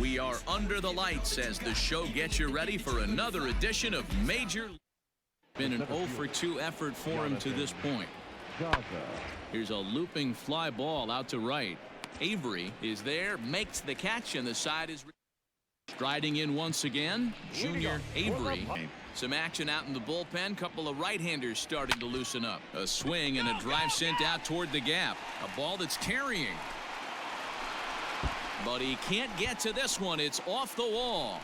We are under the lights as the show gets you ready for another edition of Major League. Been an 0 for 2 effort for him to this point. Here's a looping fly ball out to right. Avery is there, makes the catch, and the side is striding in once again. Junior Avery. Some action out in the bullpen. Couple of right-handers starting to loosen up. A swing and a drive sent out toward the gap. A ball that's carrying. But he can't get to this one. It's off the wall.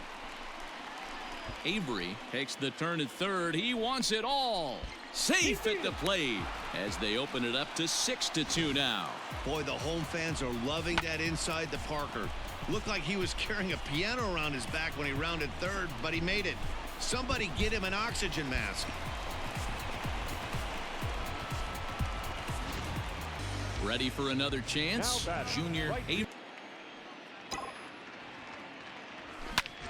Avery takes the turn at third. He wants it all. Safe at the plate as they open it up to 6-2 now. Boy, the home fans are loving that inside the Parker. Looked like he was carrying a piano around his back when he rounded third, but he made it. Somebody get him an oxygen mask. Ready for another chance. Junior Avery.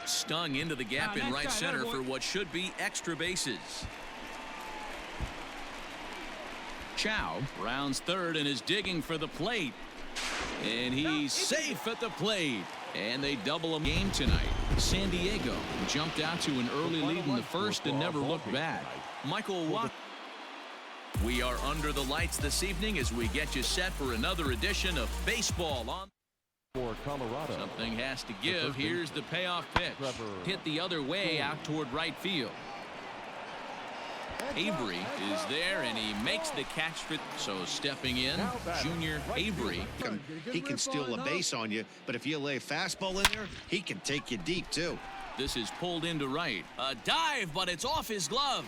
Stung into the gap in right center for what should be extra bases. Chow rounds third and is digging for the plate. And he's safe at the plate. And they double a game tonight. San Diego jumped out to an early lead in the first and never looked back. Michael Watt. We are under the lights this evening as we get you set for another edition of Baseball on. For Colorado. Something has to give. Here's the payoff pitch. Hit the other way out toward right field. Avery is there and he makes the catch for. So stepping in, Junior Avery. He can steal a base on you, but if you lay a fastball in there, he can take you deep too. This is pulled into right. A dive, but it's off his glove.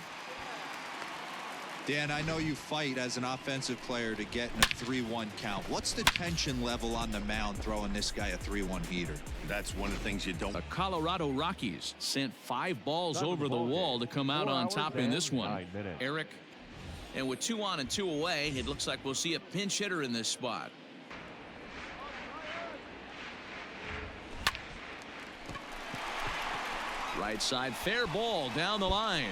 Dan, I know you fight as an offensive player to get in a 3-1 count. What's the tension level on the mound throwing this guy a 3-1 heater? That's one of the things you don't. The Colorado Rockies sent 5 balls over the wall to come out on top in this one. Eric, and with 2 on and 2 away, it looks like we'll see a pinch hitter in this spot. Right side, fair ball down the line.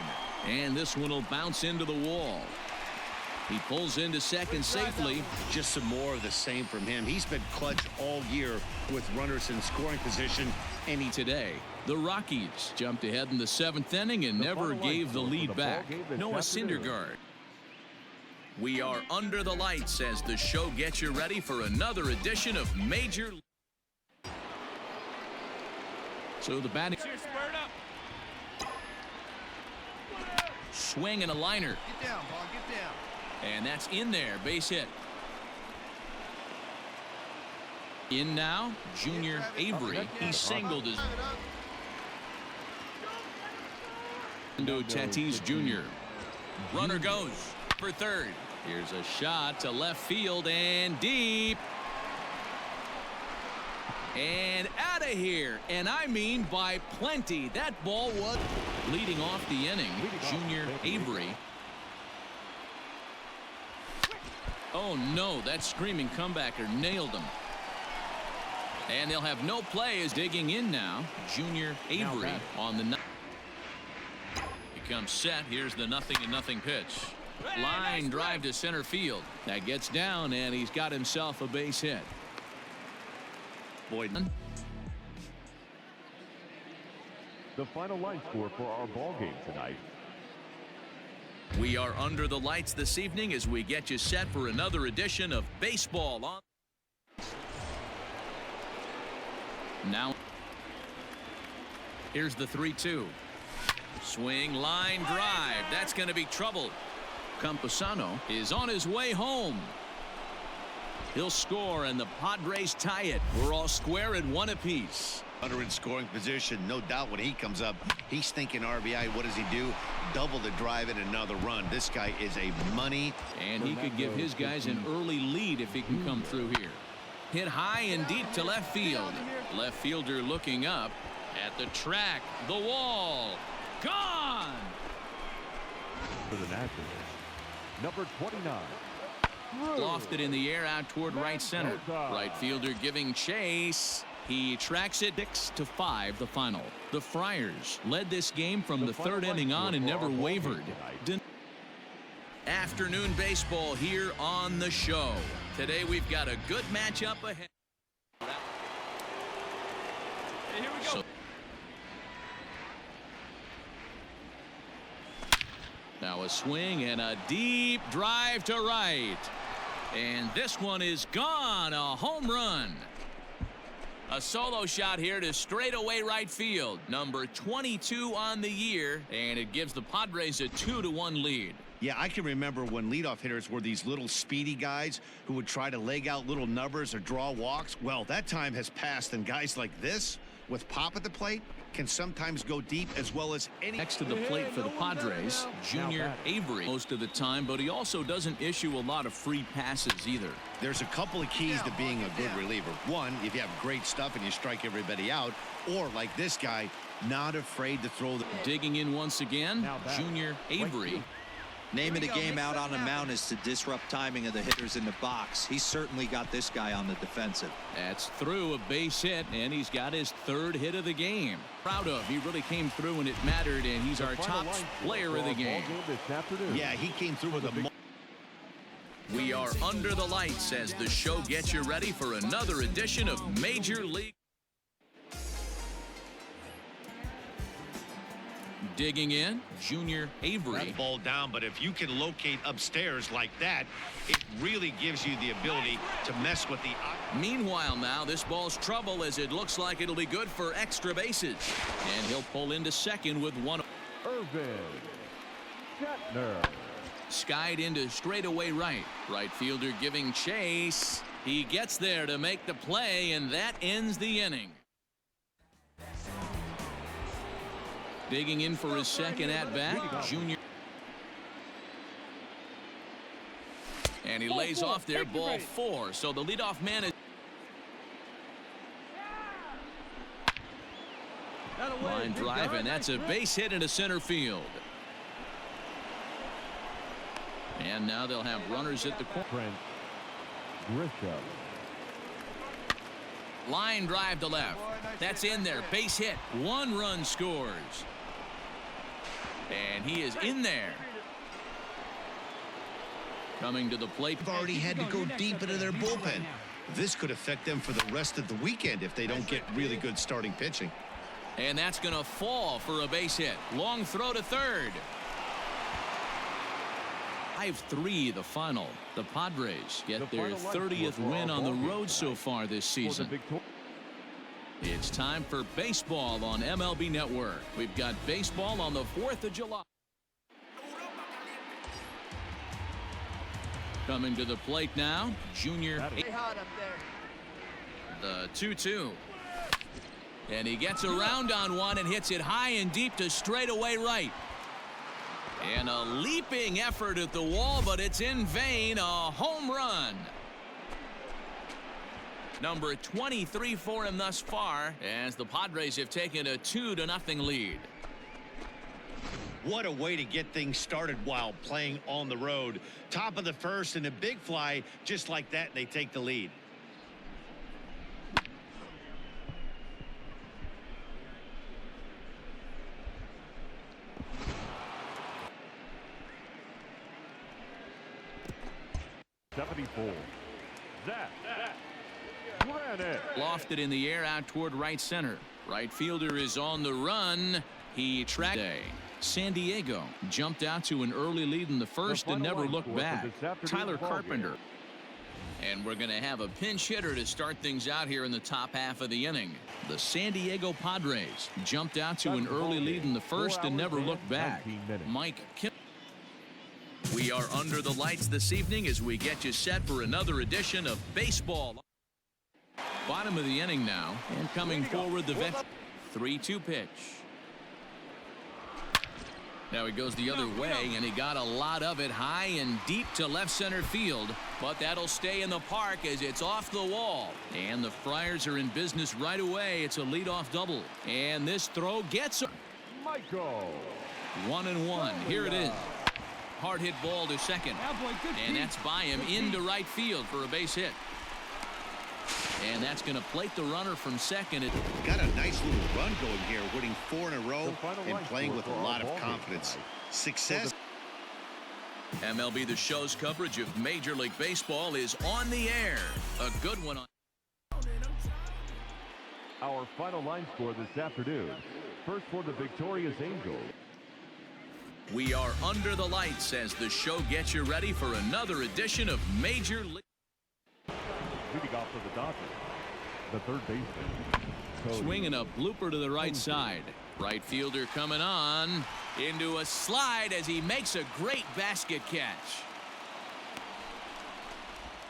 And this one will bounce into the wall. He pulls into second safely. Just some more of the same from him. He's been clutch all year with runners in scoring position. And today, the Rockies jumped ahead in the 7th inning and never gave the lead back. Noah Syndergaard. We are under the lights as the show gets you ready for another edition of Major League. So the batting. Swing and a liner. Get down, Paul, get down. And that's in there. Base hit. In now, Junior Avery. He singled his. Tatis Jr. Runner goes for third. Here's a shot to left field and deep. And out of here. And I mean by plenty. That ball was leading off the inning. Junior Avery. Oh no, that screaming comebacker nailed him. And they'll have no play as digging in now. Junior Avery on the. He comes set. Here's the 0-0 pitch. Line drive to center field. That gets down and he's got himself a base hit. Boyden. The final line score for our ball game tonight. We are under the lights this evening as we get you set for another edition of Baseball on. Now, here's the 3-2. Swing, line drive. That's going to be trouble. Campusano is on his way home. He'll score and the Padres tie it. We're all square at 1 apiece. Runner in scoring position, no doubt when he comes up, he's thinking RBI. What does he do? Double the drive and another run. This guy is a money. And he could give his guys an early lead if he can come through here. Hit high and deep to left field. Left fielder looking up at the track. The wall. Gone. For the Nationals, number 29. Lofted in the air out toward right center. Right fielder giving chase. He tracks it 6-5 the final. The Friars led this game from the 3rd inning on and never wavered. Afternoon baseball here on the show. Today we've got a good matchup ahead. here we go. So, now a swing and a deep drive to right. And this one is gone. A home run. A solo shot here to straightaway right field. Number 22 on the year, and it gives the Padres a 2-1 lead. Yeah, I can remember when leadoff hitters were these little speedy guys who would try to leg out little numbers or draw walks. Well, that time has passed, and guys like this, with pop at the plate, can sometimes go deep as well as any. Next to the plate for the Padres, Junior Avery most of the time, but he also doesn't issue a lot of free passes either. There's a couple of keys to being a good reliever. One, if you have great stuff and you strike everybody out, or like this guy, not afraid to throw the. Digging in once again, Junior Avery. Naming a game out on the mound is to disrupt timing of the hitters in the box. He's certainly got this guy on the defensive. That's through a base hit, and he's got his third hit of the game. Proud of. He really came through when it mattered, and he's our top player of the game. Yeah, he came through with a. We are under the lights as the show gets you ready for another edition of Major League. Digging in, Junior Avery. That ball down, but if you can locate upstairs like that, it really gives you the ability to mess with the. Meanwhile, now this ball's trouble as it looks like it'll be good for extra bases, and he'll pull into second with one. Irvin Shatner. Skied into straightaway right. Right fielder giving chase. He gets there to make the play, and that ends the inning. Digging in for his second at-bat, Junior. And he lays off there, ball 4. So the leadoff man is. Line drive, and that's a base hit into center field. And now they'll have runners at the corner. Line drive to left. That's in there. Base hit. 1 run scores. And he is in there. Coming to the plate. They've already had to go deep into their bullpen. This could affect them for the rest of the weekend if they don't get really good starting pitching. And that's going to fall for a base hit. Long throw to third. 5-3 the final. The Padres get their 30th win on the road so far this season. It's time for baseball on MLB Network. We've got baseball on the 4th of July. Coming to the plate now, Junior. The 2-2. And he gets around on one and hits it high and deep to straightaway right. And a leaping effort at the wall, but it's in vain. A home run. Number 23 for him thus far, as the Padres have taken a 2-0 lead. What a way to get things started while playing on the road. Top of the first and a big fly just like that, and they take the lead. Lofted in the air out toward right center. Right fielder is on the run. He tracked. San Diego jumped out to an early lead in the first and never looked back. Tyler Carpenter. And we're going to have a pinch hitter to start things out here in the top half of the inning. The San Diego Padres jumped out to an early lead in the first and never looked back. Mike Kim. We are under the lights this evening as we get you set for another edition of baseball. Bottom of the inning now, and coming forward the vet. 3-2 pitch. Now he goes the other way, and he got a lot of it high and deep to left center field, but that'll stay in the park as it's off the wall. And the Friars are in business right away. It's a leadoff double, and this throw gets him. 1-1. Here it is. Hard hit ball to second, and that's by him into right field for a base hit. And that's going to plate the runner from second. Got a nice little run going here, winning 4 in a row and playing with a lot of confidence. Success. MLB The Show's coverage of Major League Baseball is on the air. A good one on. Our final line score this afternoon. First for the victorious Angels. We are under the lights as the show gets you ready for another edition of Major League. Leading off for the Dodgers, the third baseman. Swinging a blooper to the right side. Right fielder coming on into a slide as he makes a great basket catch.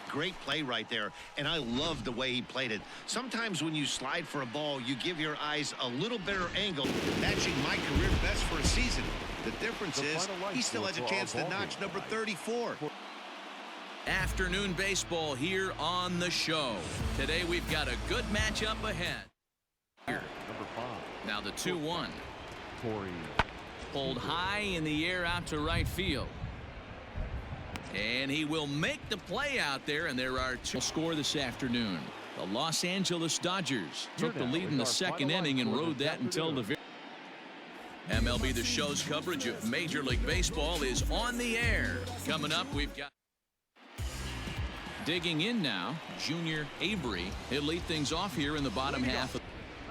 Great play right there, and I love the way he played it. Sometimes when you slide for a ball, you give your eyes a little better angle, matching my career best for a season. The difference is he still has a chance to notch number 34. Afternoon baseball here on the show. Today we've got a good matchup ahead. Number 5. Now the 2-1. Corey. Pulled high in the air out to right field. And he will make the play out there, and there are two score this afternoon. The Los Angeles Dodgers took the lead in the second inning and rode that until the very MLB The Show's coverage of Major League Baseball is on the air. Coming up, we've got digging in now, Junior Avery. He'll lead things off here in the bottom half. Let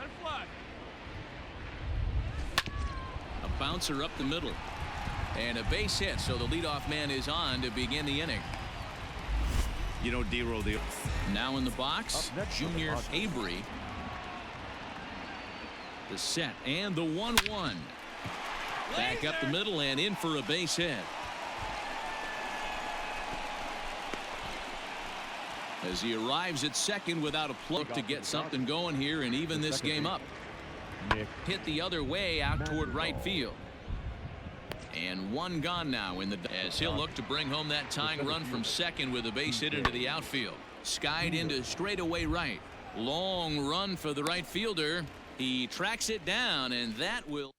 it fly. A bouncer up the middle. And a base hit, so the leadoff man is on to begin the inning. You know, D-Roll, Now in the box, Junior Avery. The set and the 1-1. Back up the middle and in for a base hit. As he arrives at second without a plug to get something going here and even this game up. Hit the other way out toward right field. And one gone now in the as he'll look to bring home that tying run from second with a base hit into the outfield. Skied into straightaway right. Long run for the right fielder. He tracks it down, and that will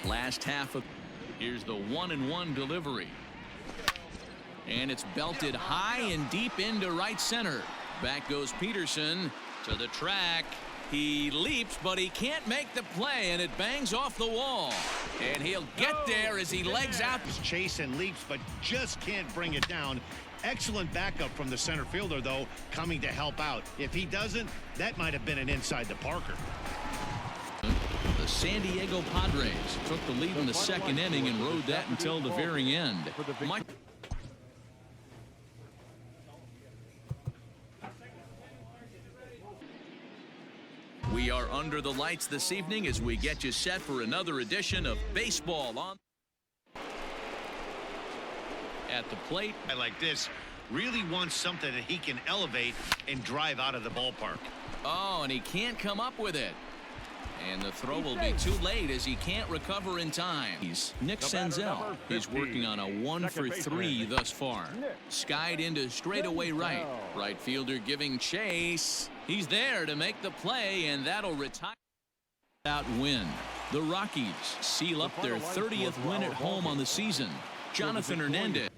last half of. Here's the 1-1 delivery. And it's belted high and deep into right center. Back goes Peterson to the track. He leaps, but he can't make the play, and it bangs off the wall. And he'll get there as he legs out. Chase and leaps, but just can't bring it down. Excellent backup from the center fielder, though, coming to help out. If he doesn't, that might have been an inside to Parker. The San Diego Padres took the lead in the second inning and rode that until the very end. Mike. We are under the lights this evening as we get you set for another edition of Baseball on. At the plate. I like this. Really wants something that he can elevate and drive out of the ballpark. Oh, and he can't come up with it. And the throw will be too late as he can't recover in time. Nick Senzel is working on a 1-for-3 thus far. Skied into straightaway right. Right fielder giving chase. He's there to make the play, and that'll retire. Out win. The Rockies seal up their 30th win at home on the season. Jonathan Hernandez.